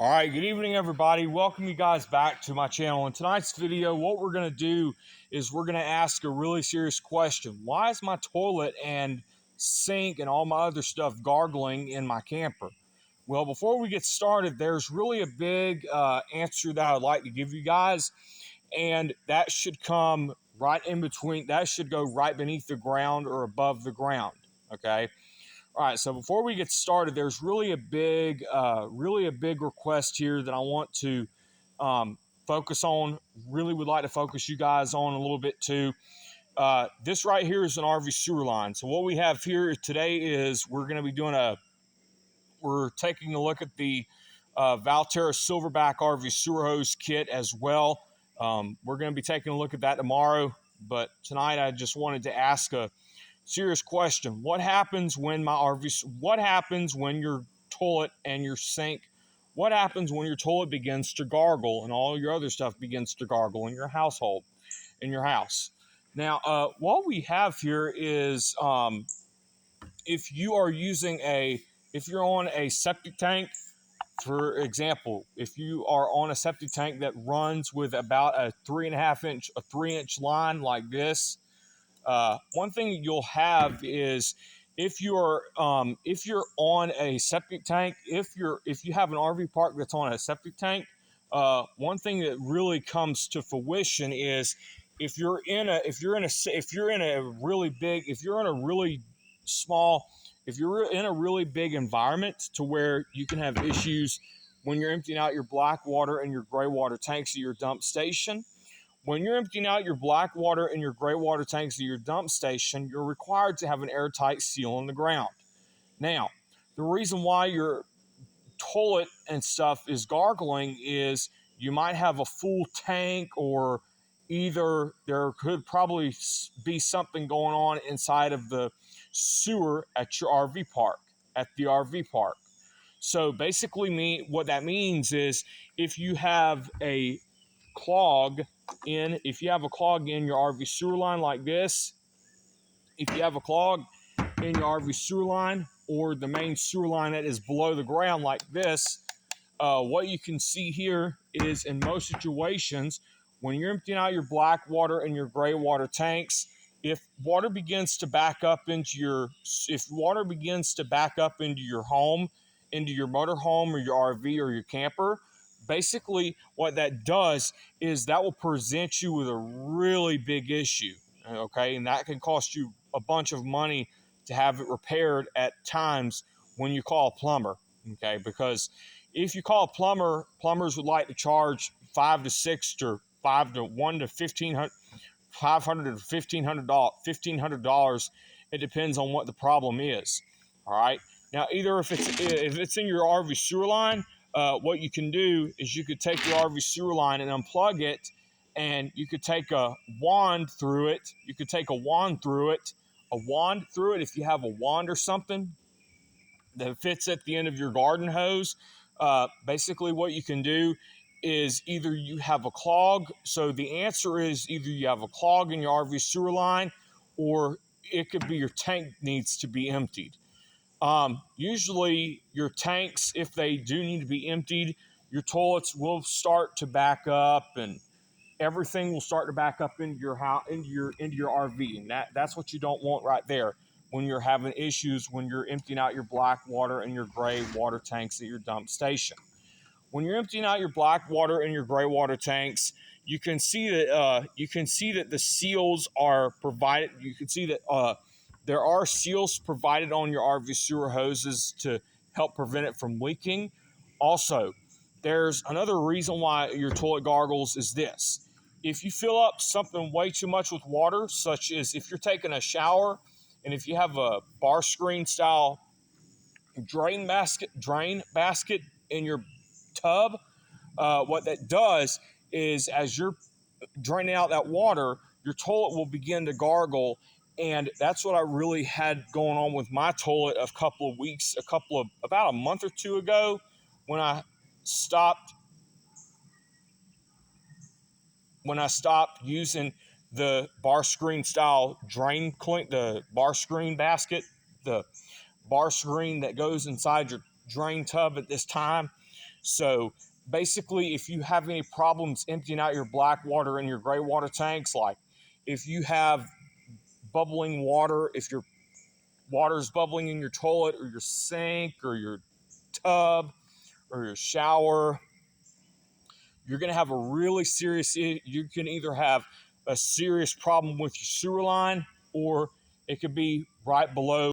All right, good evening, everybody. Welcome you guys back to my channel. In tonight's video, what we're going to do is we're going to ask a really serious question. Why is my toilet and sink and all my other stuff gargling in my camper? Well, before we get started, there's really a big answer that I'd like to give you guys, and that should come right in between. That should go right beneath the ground or above the ground, okay? All right, so before we get started, there's really a big request here that I want to focus on. Really would like to focus you guys on a little bit too. This right here is an RV sewer line. So what we have here today is we're taking a look at the Valterra Silverback RV sewer hose kit as well. We're going to be taking a look at that tomorrow, but tonight I just wanted to ask a serious question. What happens when your toilet and your sink, what happens when your toilet begins to gargle and all your other stuff begins to gargle in your household, in your house? Now, what we have here is if you're on a septic tank, for example, if you are on a septic tank that runs with about a 3-inch line like this, one thing you'll have is if you're on a septic tank, if you have an RV park that's on a septic tank, one thing that really comes to fruition is if you're in a really big environment to where you can have issues when you're emptying out your black water and your gray water tanks at your dump station. When you're emptying out your black water and your gray water tanks at your dump station, you're required to have an airtight seal in the ground. Now, the reason why your toilet and stuff is gargling is you might have a full tank, or either there could probably be something going on inside of the sewer at your RV park, So basically, what that means is if you have a clog if you have a clog in your RV sewer line like this, if you have a clog in your RV sewer line or the main sewer line that is below the ground like this, what you can see here is in most situations, when you're emptying out your black water and your gray water tanks, if water begins to back up into your home, into your motor home or your RV or your camper, basically what that does is that will present you with a really big issue, okay? And that can cost you a bunch of money to have it repaired at times when you call a plumber, okay? Because if you call a plumber, plumbers would like to charge $500 to $1,500. It depends on what the problem is. All right. Now, either if it's in your RV sewer line, what you can do is you could take your RV sewer line and unplug it, and you could take a wand through it. If you have a wand or something that fits at the end of your garden hose. Basically, what you can do is either you have a clog. So the answer is either you have a clog in your RV sewer line, or it could be your tank needs to be emptied. Usually your tanks, if they do need to be emptied, your toilets will start to back up and everything will start to back up into your house, into your RV. And that's what you don't want right there when you're having issues when you're emptying out your black water and your gray water tanks at your dump station. When you're emptying out your black water and your gray water tanks, you can see that the seals are provided. You can see that there are seals provided on your RV sewer hoses to help prevent it from leaking. Also, there's another reason why your toilet gargles is this. If you fill up something way too much with water, such as if you're taking a shower and if you have a bar screen style drain basket in your tub, what that does is as you're draining out that water, your toilet will begin to gargle. And that's what I really had going on with my toilet about a month or two ago when I stopped using the bar screen style the bar screen basket, the bar screen that goes inside drain tub at this time. So basically, if you have any problems emptying out your black water and your gray water tanks, like if you have bubbling water, if your water's bubbling in your toilet or your sink or your tub or your shower, you're going to have a really serious, you can either have a serious problem with your sewer line, or it could be right below